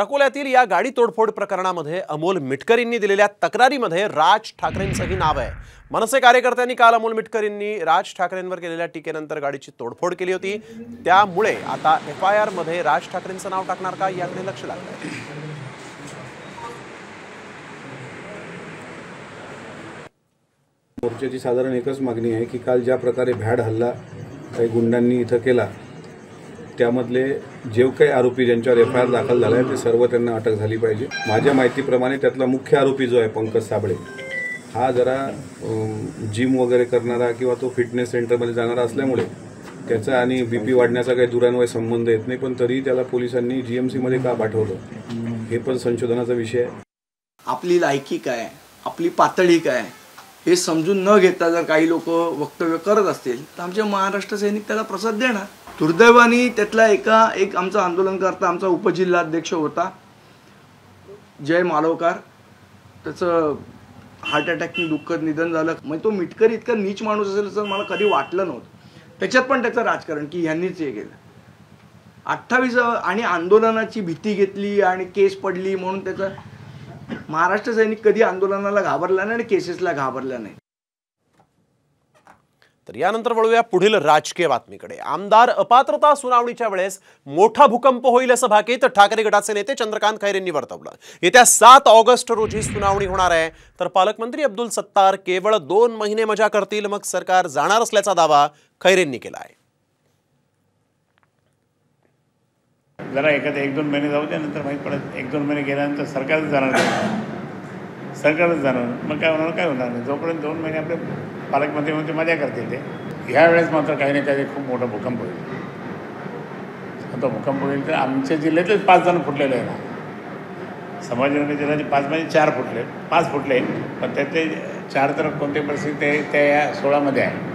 अकोल्यातील या गाडी तोडफोड प्रकरणामध्ये अमोल मिटकरींनी दिलेल्या तक्रारीमध्ये राज ठाकरेंचंही नाव आहे। मनसे कार्यकर्त्यांनी काल अमोल मिटकरींनी राज ठाकरेंवर केलेल्या टीकेनंतर गाडीची तोडफोड केली होती। त्यामुळे आता एफआयआर मध्ये राज ठाकरेंचं नाव टाकणार का याकडे लक्ष लागलंय। मोर्चाची साधारण एकच मागणी आहे की काल ज्या प्रकारे भ्याड हल्ला काही गुंडांनी इथं केला त्यामधले जे काही आरोपी ज्यांच्यावर एफआयआर दाखल झाला आहे ते सर्व त्यांना अटक झाली पाहिजे। माझ्या माहितीप्रमाणे त्यातला मुख्य आरोपी जो आहे पंकज साबळे हा जरा जिम वगैरे करणारा किंवा तो फिटनेस सेंटरमध्ये जाणारा असल्यामुळे त्याचा आणि बीपी वाढण्याचा काही दुरान्वय संबंध येत नाही, पण तरी त्याला पोलिसांनी जीएमसीमध्ये का पाठवलं हे पण संशोधनाचा विषय आहे। आपली लायकी काय, आपली पातळी काय हे समजून न घेता जर काही लोक वक्तव्य करत असतील तर आमचे महाराष्ट्र सैनिक त्याला प्रसाद देणार। दुर्दैवाने त्यातला एक आमचा आंदोलनकर्ता आमचा उपजिल्हाध्यक्ष होता जय मालवकार, त्याचं हार्ट अटॅकने दुःखद निधन झालं। म्हणजे तो मिटकरी इतका नीच माणूस असेल असं मला कधी वाटलं नव्हतं। त्याच्यात पण त्याचं राजकारण की ह्यांनीच हे केलं। 28 आणि आंदोलनाची भीती घेतली आणि केस पडली म्हणून त्याचं महाराष्ट्र सैनिक कधी आंदोलनाला घाबरला नाही आणि केसेसला घाबरला नाही। तर यानंतर वळूया पुढील राजकीय बातमीकडे। आमदार अपात्रता सुनावणीच्या वेळेस मोठा भूकंप होईल असं भाकीत ठाकरे गटाचे नेते चंद्रकांत खैरेंनी वर्तवलं। येत्या 7 ऑगस्ट रोजी सुनावणी होणार आहे, तर पालकमंत्री अब्दुल सत्तार केवळ 2 महिने मजा करतील, मग सरकार जाणार असल्याचा दावा खैरेंनी केला आहे। जरा एखादे 1-2 महिने जाऊ द्या, नंतर माहीत पडत 1-2 महिने गेल्यानंतर सरकारच जाणार, मग काय होणार नाही। जोपर्यंत 2 महिने आपले पालकमंत्री म्हणते मजा करतील ते। ह्यावेळेस मात्र काही ना काही खूप मोठा भूकंप होईल। तो भूकंप होईल तर आमच्या जिल्ह्यातलेच 5 जण फुटलेले आहे ना। संभाजीनगर जिल्ह्याचे 5 म्हणजे 4 फुटले, 5 फुटले, पण त्यातले 4 तर कोणत्या परिस्थिती त्या 16 मध्ये आहे।